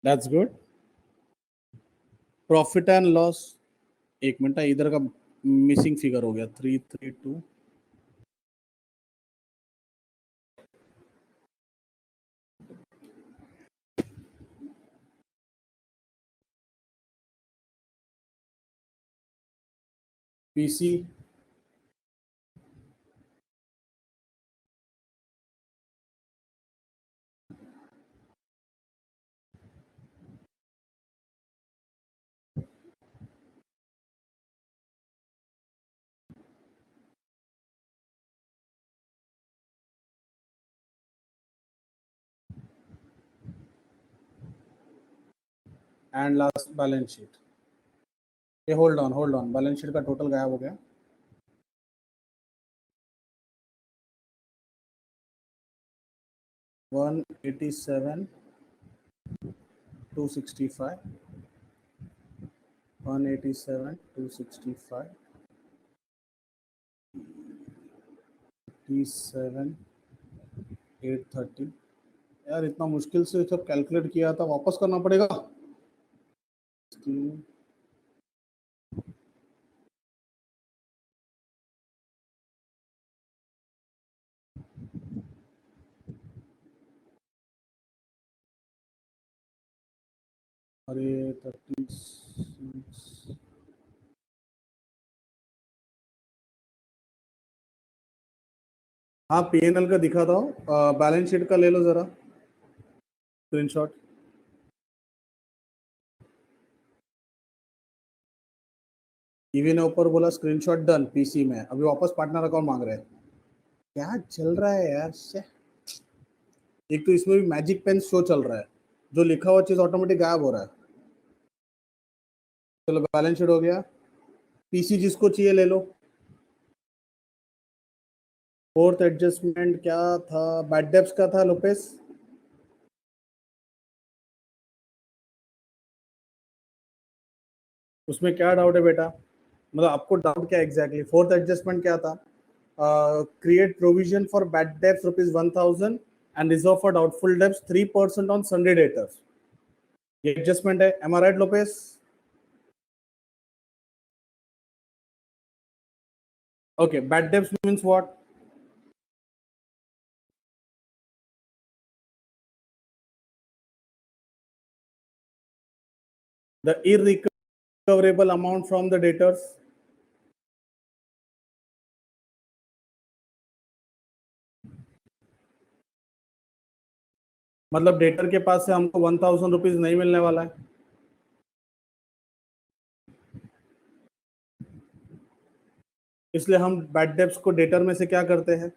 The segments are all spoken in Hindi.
That's good. Profit and loss, एक मिनट, इधर का मिसिंग फिगर हो गया 332. PC and last balance sheet. ये होल्ड ऑन, बैलेंस शीट का टोटल गायब हो गया. $187,265, $187,265, $87,830. यार इतना मुश्किल से सब कैलकुलेट किया था, वापस करना पड़ेगा. अरे 36. हाँ, पीएनएल का दिखा दो. बैलेंस शीट का ले लो जरा स्क्रीनशॉट. ईवी ने ऊपर बोला स्क्रीनशॉट डन पीसी में. अभी वापस पार्टनर अकाउंट मांग रहे हैं. क्या चल रहा है यार. एक तो इसमें भी मैजिक पेन शो चल रहा है, जो लिखा हुआ चीज ऑटोमेटिक गायब हो रहा है. चलो बैलेंस शीट हो गया. पीसी जिसको चाहिए ले लो. फोर्थ एडजस्टमेंट क्या था? बैड डेब्ट्स का था लोपेस. उसमें क्या डाउट है बेटा? मतलब आपको डाउट क्या एग्जैक्टली? फोर्थ एडजस्टमेंट क्या था? Create provision for bad debts ₹1,000 and reserve for doubtful debts 3% on sundry debtors. ये एडजस्टमेंट है. एम आई राइट लोपेस? Okay, bad debts means what? The irrecoverable amount from the debtors. मतलब डेटर के पास से हमको 1,000 रुपीज नहीं मिलने वाला है. इसलिए हम बैड डेब्ट्स को डेटर में से क्या करते हैं?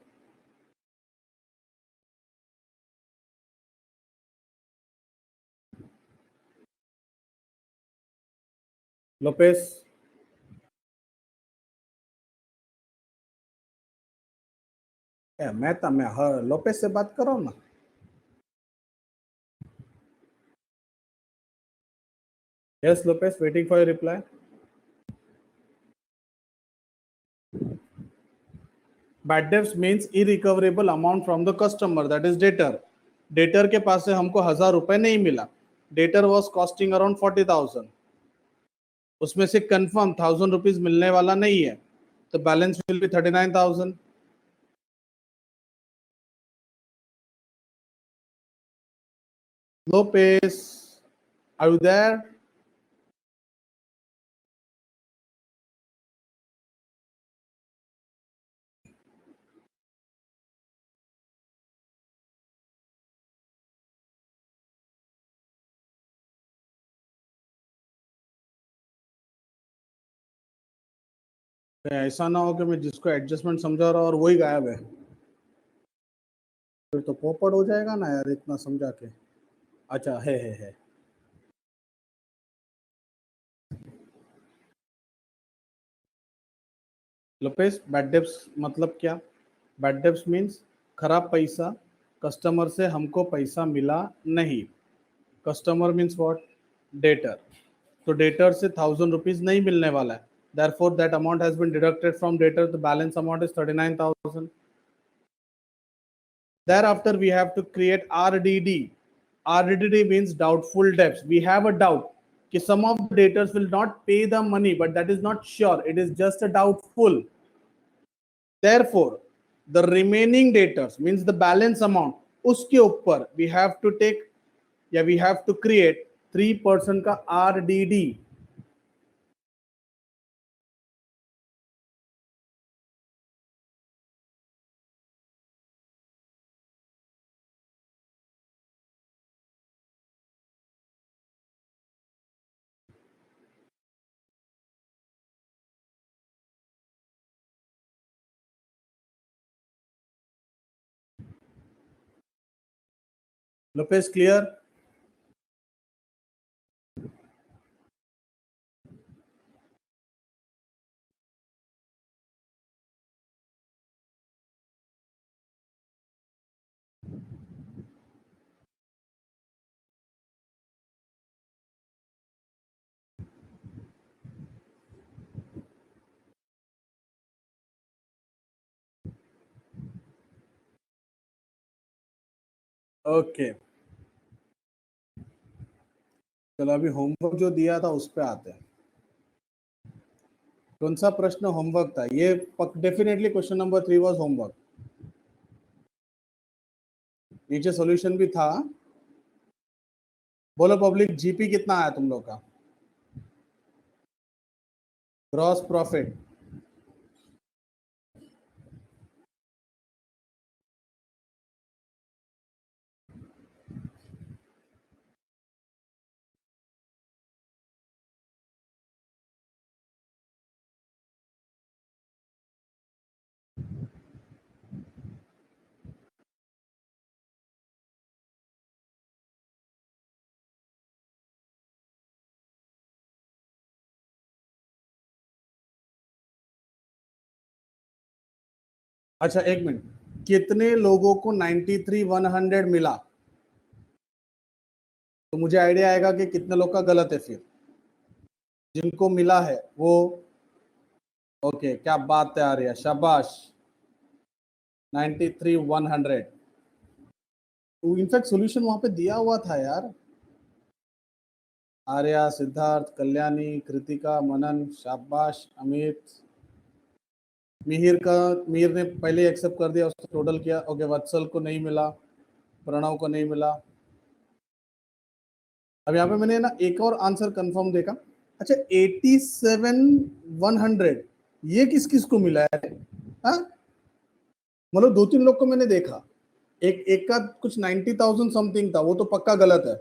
लोपेस? मैं हर लोपेस से बात कर रहा हूँ ना. Yes Lopes, waiting for your reply. Bad debts means irrecoverable amount from the customer, that is debtor. Debtor के पास से हमको 1,000 रुपए नहीं मिला. Debtor was costing around 40,000. उसमें से कंफर्म 1,000 रुपीज मिलने वाला नहीं है, तो balance will be 39,000. Lopez, are you there? ऐसा ना हो कि मैं जिसको एडजस्टमेंट समझा रहा हूँ और वही गायब है, फिर तो पोपट हो जाएगा ना यार इतना समझा के. अच्छा है. लोपेस, बैड डेब्ट्स मतलब क्या? बैड डेब्ट्स मीन्स खराब पैसा. कस्टमर से हमको पैसा मिला नहीं. Customer means what? डेटर. तो डेटर से 1,000 रुपीज नहीं मिलने वाला है. Therefore, that amount has been deducted from debtor. The balance amount is 39,000. Thereafter, we have to create RDD. RDD means doubtful debts. We have a doubt कि some of the debtors will not pay the money, but that is not sure. It is just a doubtful. Therefore, the remaining debtors means the balance amount. उसके ऊपर we have to take या we have to create 3% का RDD. Lopez, clear? ओके, चलो अभी होमवर्क जो दिया था उस पे आते हैं. कौन सा प्रश्न होमवर्क था? ये definitely question number 3 was homework. नीचे सॉल्यूशन भी था. बोलो पब्लिक, जीपी कितना आया तुम लोग का? Gross profit. अच्छा एक मिनट, कितने लोगों को 93,100 मिला? तो मुझे आइडिया आएगा कि कितने लोग का गलत है. फिर जिनको मिला है वो ओके, क्या बात है आर्या, शाबाश. 93,100. इनफैक्ट सॉल्यूशन वहां पे दिया हुआ था यार. आर्या, सिद्धार्थ, कल्याणी, कृतिका, मनन, शाबाश. अमित, मिहिर ने पहले एक्सेप्ट कर दिया, उसको टोटल किया. ओके, वत्सल को नहीं मिला, प्रणव को नहीं मिला. अब यहाँ पे मैंने ना एक और आंसर कंफर्म देखा. अच्छा, 87,100 ये किस किस को मिला है? हाँ, मतलब 2-3 लोग को मैंने देखा. एक का कुछ 90,000 समथिंग था, वो तो पक्का गलत है.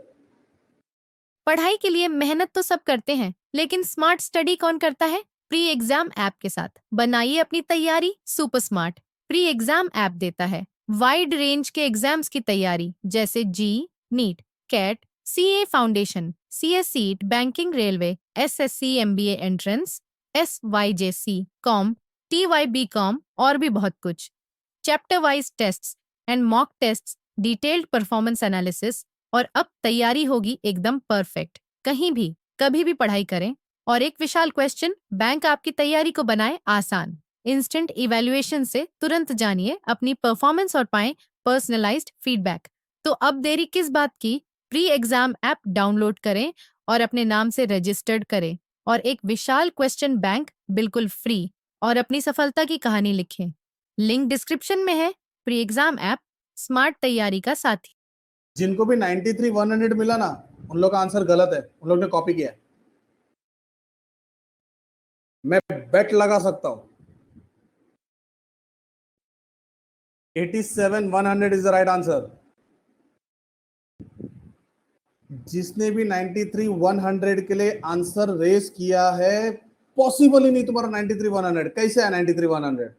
पढ़ाई के लिए मेहनत तो सब करते हैं, लेकिन स्मार्ट स्टडी कौन करता है? प्री एग्जाम ऐप के साथ बनाइए अपनी तैयारी super smart. Pre exam app देता है वाइड रेंज के एग्जाम्स की तैयारी, जैसे JEE, NEET, CAT, CA foundation, CS CSEET, banking, railway, SSC, MBA entrance, SYJC, com, TYB com और भी बहुत कुछ. Chapter wise tests and mock tests, detailed performance analysis, और अब तैयारी होगी एकदम परफेक्ट. कहीं भी कभी भी पढ़ाई करें. और एक विशाल क्वेश्चन बैंक आपकी तैयारी को बनाए आसान. इंस्टेंट इवैल्यूएशन से तुरंत जानिए अपनी परफॉर्मेंस और पाएं पर्सनलाइज्ड फीडबैक. तो अब देरी किस बात की? प्री एग्जाम ऐप डाउनलोड करें और अपने नाम से रजिस्टर्ड करें और एक विशाल क्वेश्चन बैंक बिल्कुल फ्री और अपनी सफलता की कहानी लिखें. लिंक डिस्क्रिप्शन में है. प्री एग्जाम ऐप स्मार्ट तैयारी का साथी. जिनको भी 93,100 मिला ना, उन लोग का आंसर गलत है. उन लोग ने कॉपी किया है. मैं बेट लगा सकता हूं 87,100 इज द राइट आंसर. जिसने भी 93,100 के लिए आंसर रेस किया है, पॉसिबल ही नहीं तुम्हारा 93,100. कैसे है 93,100?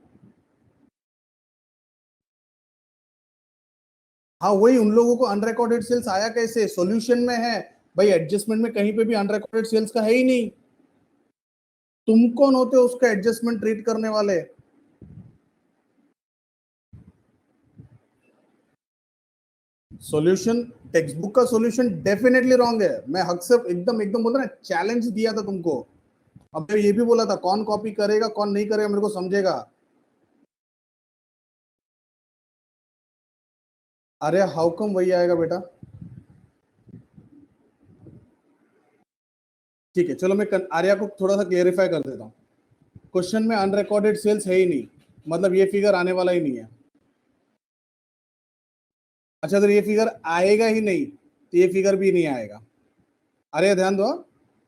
हाँ, वही उन लोगों को अनरिकॉर्डेड सेल्स आया कैसे? सॉल्यूशन में है भाई. एडजस्टमेंट में कहीं पे भी अनरिकॉर्डेड सेल्स का है ही नहीं. तुम कौन होते हो उसका एडजस्टमेंट ट्रीट करने वाले? सॉल्यूशन, टेक्स्ट बुक का सॉल्यूशन डेफिनेटली रॉन्ग है. मैं हक से एकदम एकदम बोलता ना, चैलेंज दिया था तुमको. अब मैं ये भी बोला था, कौन कॉपी करेगा कौन नहीं करेगा मेरे को समझेगा. अरे हाउ कम वही आएगा बेटा? ठीक है, चलो मैं आर्या को थोड़ा सा क्लियरिफाई कर देता हूँ। क्वेश्चन में अनरिकॉर्डेड सेल्स है ही नहीं, मतलब ये फिगर आने वाला ही नहीं है। अच्छा, अगर ये फिगर आएगा ही नहीं तो ये फिगर भी नहीं आएगा। अरे ध्यान दो,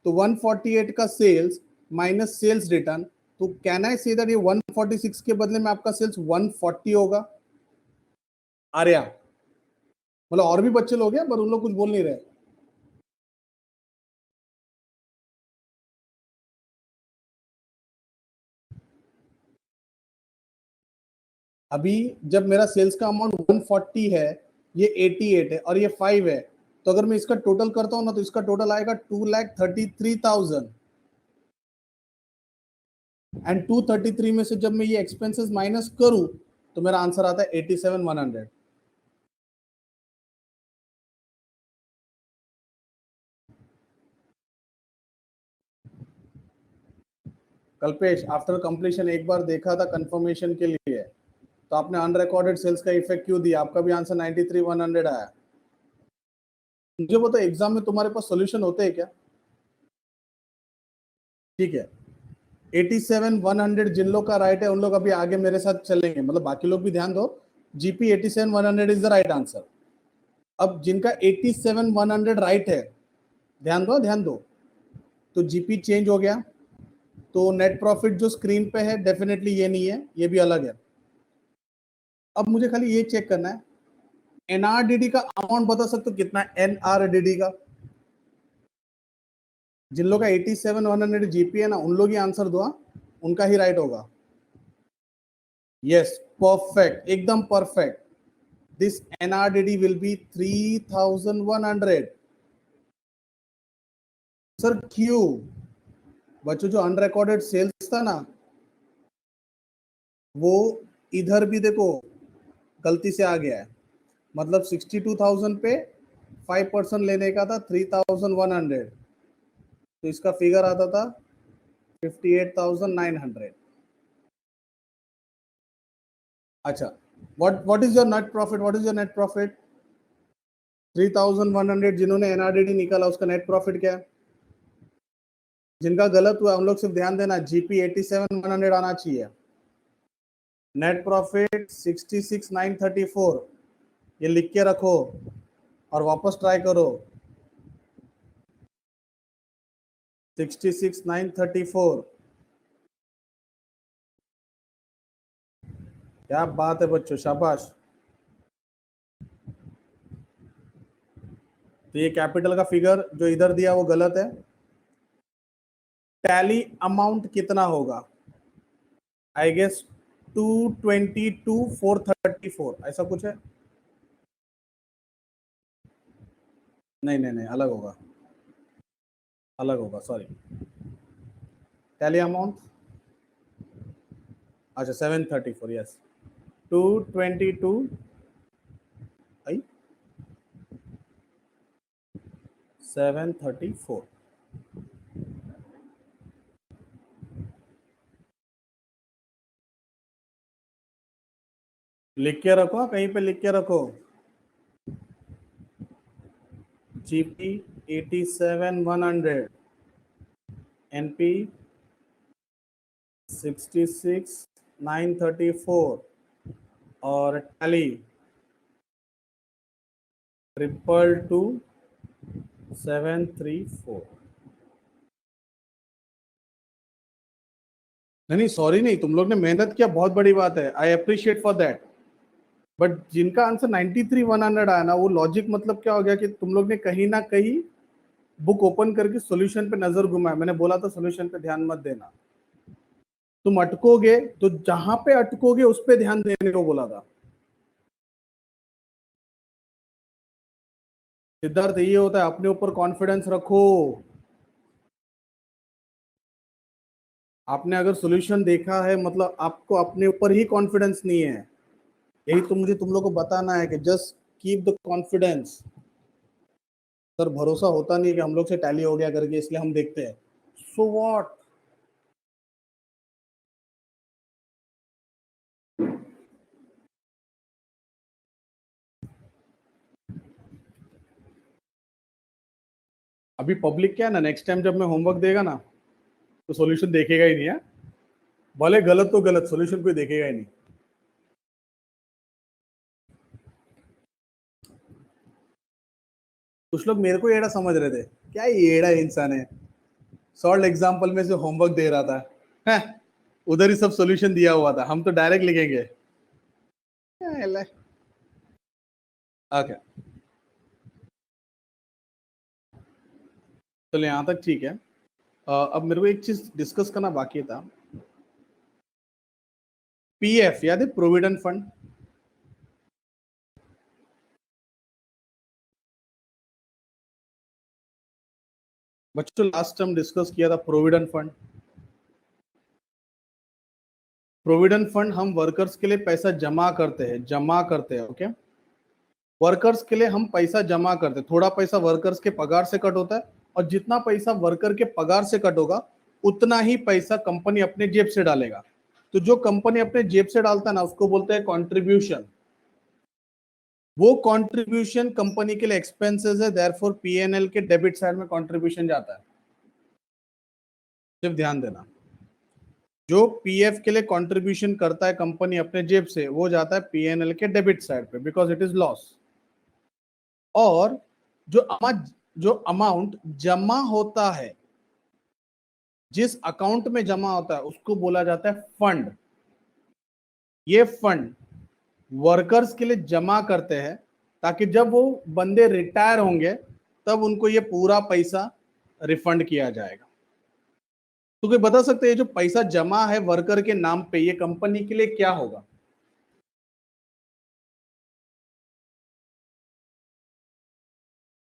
तो 148 का सेल्स माइनस सेल्स रिटर्न, तो कैन आई से दैट ये 146 के बदले में आपका सेल्स 140 होगा? आर्या, मतलब और भी बच्चे लोग हैं पर उन लोग कुछ बोल नहीं रहे। अभी जब मेरा सेल्स का अमाउंट 140 है, ये 88 है और ये 5 है, तो अगर मैं इसका टोटल करता हूं ना तो इसका टोटल आएगा 2,33,000। एंड 233 में से जब मैं ये एक्सपेंसेस माइनस करूं तो मेरा आंसर आता है 87,100। कल्पेश, आफ्टर कंप्लीशन एक बार देखा था कंफर्मेशन के लिए, तो आपने अनरिकॉर्डेड सेल्स का इफेक्ट क्यों दिया? आपका भी आंसर 93,100 आया। मुझे बताओ, एग्जाम में तुम्हारे पास सॉल्यूशन होते हैं क्या? ठीक है, 87,100 जिन लोग का राइट है उन लोग अभी आगे मेरे साथ चलेंगे, मतलब बाकी लोग भी ध्यान दो। GP 87,100 is the right answer. अब जिनका 87,100 राइट है, ध्यान दो ध्यान दो, तो जीपी चेंज हो गया, तो नेट प्रॉफिट जो स्क्रीन पे है डेफिनेटली ये नहीं है, ये भी अलग है। अब मुझे खाली ये चेक करना है, एनआरडीडी का अमाउंट बता सकते हो कितना? एनआरडीडी का जिन लोग का 87,100 जीपी है ना, उन लोग ही आंसर दो, उनका ही राइट होगा। यस, परफेक्ट, एकदम perfect. This NRDD will be 3,100। Sir क्यों? बच्चों, जो अनरिकॉर्डेड सेल्स था ना, वो इधर भी देखो गलती से आ गया है, मतलब 62,000 पे 5% लेने का था 3,100, तो इसका फिगर आता था 58,900। अच्छा, what is your net profit? What is your net profit? 3,100 जिन्होंने एनआरडीडी निकाला उसका नेट प्रॉफिट क्या है? जिनका गलत हुआ उन लोग सिर्फ ध्यान देना, जीपी 87,100 आना चाहिए। नेट प्रॉफिट 66,934, ये लिख के रखो और वापस ट्राई करो। 66,934, क्या बात है बच्चों, शाबाश। तो ये कैपिटल का फिगर जो इधर दिया वो गलत है। टैली अमाउंट कितना होगा? आई गेस 222,434 ऐसा कुछ है। नहीं नहीं नहीं, अलग होगा, अलग होगा, सॉरी। टैली अमाउंट, अच्छा 734, यस 222 आई 734। लिख के रखो, कहीं पे लिख के रखो। जीपी 87,100, एनपी 66,934 और टैली 222,734। नहीं सॉरी नहीं, तुम लोग ने मेहनत किया, बहुत बड़ी बात है, I appreciate for that. But जिनका आंसर 93,100 आया ना, वो लॉजिक मतलब क्या हो गया कि तुम लोग ने कहीं ना कहीं बुक ओपन करके सॉल्यूशन पे नजर घुमाया। मैंने बोला था सॉल्यूशन पे ध्यान मत देना, तुम अटकोगे तो जहां पे अटकोगे उस पे ध्यान देने को बोला था। सिद्धार्थ, ये होता है, अपने ऊपर कॉन्फिडेंस रखो। आपने अगर सॉल्यूशन देखा है मतलब आपको अपने ऊपर ही कॉन्फिडेंस नहीं है, यही तो मुझे तुम लोग को बताना है कि just keep the confidence. Sir भरोसा होता नहीं कि हम लोग से टैली हो गया करके, इसलिए हम देखते हैं। So what? अभी पब्लिक क्या है ना, नेक्स्ट टाइम जब मैं होमवर्क देगा ना तो सॉल्यूशन देखेगा ही नहीं है, भले गलत तो गलत, सॉल्यूशन कोई देखेगा ही नहीं। कुछ लोग मेरे को एड़ा समझ रहे थे, क्या ये एड़ा इंसान है, सॉल्व एग्जाम्पल में से होमवर्क दे रहा था, हैं, उधर ही सब सॉल्यूशन दिया हुआ था, हम तो डायरेक्ट लिखेंगे। ओके, चलो यहाँ तक ठीक है। अब मेरे को एक चीज डिस्कस करना बाकी था। पीएफ याद है, प्रोविडेंट फंड। बच्चों लास्ट टाइम डिस्कस किया था प्रोविडेंट फंड। प्रोविडेंट फंड हम वर्कर्स के लिए पैसा जमा करते हैं, ओके। वर्कर्स के लिए हम पैसा जमा करते हैं, थोड़ा पैसा वर्कर्स के पगार से कट होता है, और जितना पैसा वर्कर के पगार से कट होगा उतना ही पैसा कंपनी अपने जेब से डालेगा। तो जो कंपनी अपने जेब से डालता है ना, उसको बोलते हैं कंट्रीब्यूशन। वो कंट्रीब्यूशन कंपनी के लिए एक्सपेंसेस है, देयरफॉर पीएनएल के डेबिट साइड में कंट्रीब्यूशन जाता है। सिर्फ ध्यान देना, जो पीएफ के लिए कंट्रीब्यूशन करता है कंपनी अपने जेब से, वो जाता है पीएनएल के डेबिट साइड पे, बिकॉज इट इज लॉस। और जो अमाउंट जमा होता है, जिस अकाउंट में जमा होता है, उसको बोला जाता है फंड। ये फंड वर्कर्स के लिए जमा करते हैं, ताकि जब वो बंदे रिटायर होंगे तब उनको ये पूरा पैसा रिफंड किया जाएगा। तो कोई बता सकते हैं, ये जो पैसा जमा है वर्कर के नाम पे, ये कंपनी के लिए क्या होगा?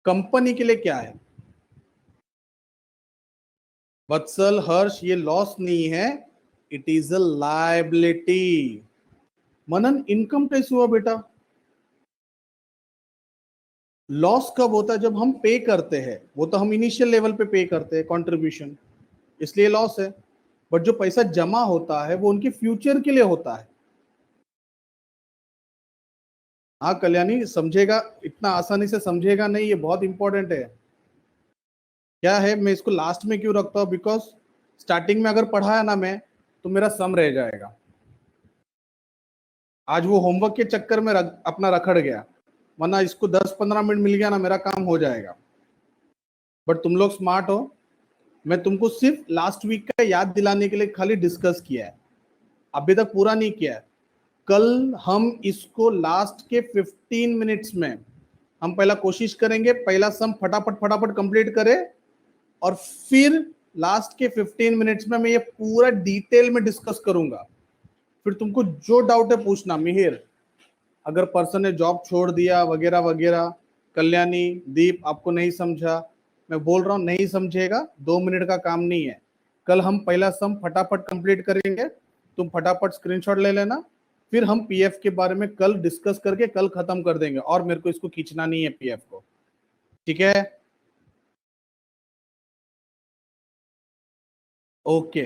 कंपनी के लिए क्या है? वत्सल, हर्ष, ये लॉस नहीं है, it is a liability. Manan, income कैसे हुआ बेटा? लॉस कब होता है? जब हम पे करते हैं, वो तो हम इनिशियल लेवल पे पे करते हैं कंट्रीब्यूशन, इसलिए लॉस है। बट जो पैसा जमा होता है वो उनके फ्यूचर के लिए होता है। हाँ कल्याणी, समझेगा, इतना आसानी से समझेगा नहीं, ये बहुत इंपॉर्टेंट है। क्या है, मैं इसको लास्ट में क्यों रखता हूँ? बिकॉज स्टार्टिंग में अगर पढ़ाया ना मैं, तो मेरा सम रह जाएगा। आज वो होमवर्क के चक्कर में अपना रखड़ गया, वरना इसको 10-15 मिनट मिल गया ना, मेरा काम हो जाएगा। बट तुम लोग स्मार्ट हो, मैं तुमको सिर्फ लास्ट वीक का याद दिलाने के लिए खाली डिस्कस किया है, अभी तक पूरा नहीं किया है। कल हम इसको लास्ट के 15 मिनट्स में हम पहला कोशिश करेंगे, पहला सम फटाफट फटाफट कंप्लीट करें, और फिर लास्ट के 15 मिनट्स में मैं ये पूरा डिटेल में डिस्कस करूंगा। फिर तुमको जो डाउट है पूछना। मिहिर, अगर पर्सन ने जॉब छोड़ दिया वगैरह वगैरह, कल्याणी, दीप, आपको नहीं समझा, मैं बोल रहा हूँ नहीं समझेगा, 2 मिनट का काम नहीं है। कल हम पहला सम फटाफट कंप्लीट करेंगे, तुम फटाफट स्क्रीनशॉट ले लेना, फिर हम पीएफ के बारे में कल डिस्कस करके कल खत्म कर देंगे, और मेरे को इसको खींचना नहीं है पीएफ को, ठीक है? ओके,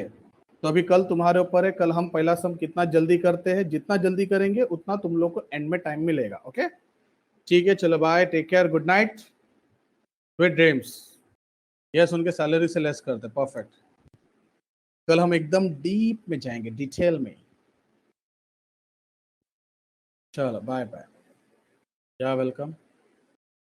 तो अभी कल तुम्हारे ऊपर है, कल हम पहला सम कितना जल्दी करते हैं, जितना जल्दी करेंगे उतना तुम लोग को एंड में टाइम मिलेगा। ओके, ठीक है, चलो bye, take care, good night, sweet dreams. Yes, उनके सैलरी से लेस करते, परफेक्ट। कल हम एकदम डीप में जाएंगे, डिटेल में। चलो बाय बाय, या वेलकम।